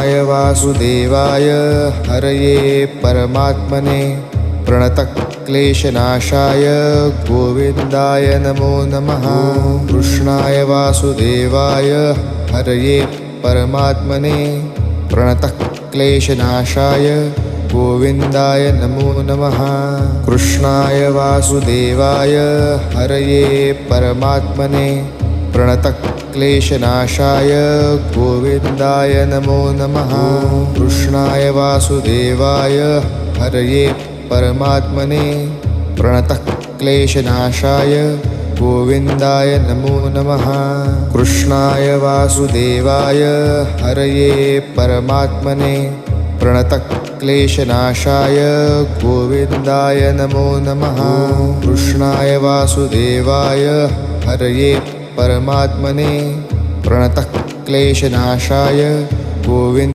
कृष्णाय वासुदेवाय हरये परमात्मने प्रणतक्लेशनाशाय गोविन्दाय नमो नमः। कृष्णाय वासुदेवाय हरये परमात्मने प्रणतक्लेशनाशाय गोविन्दाय नमो नमः। कृष्णाय वासुदेवाय हरये परमात्मने प्रणतक्लेशनाशाय गोविन्दाय नमो नमः। कृष्णाय वासुदेवाय हरये परमात्मने प्रणतक्लेशनाशाय गोविन्दाय नमो नमः। कृष्णाय वासुदेवाय हरये परमात्मने प्रणतक्लेशनाशाय गोविन्दाय नमो नमः। कृष्णाय वासुदेवाय हरये परमात्मने प्रणतक्लेशनाशाय गोविन्द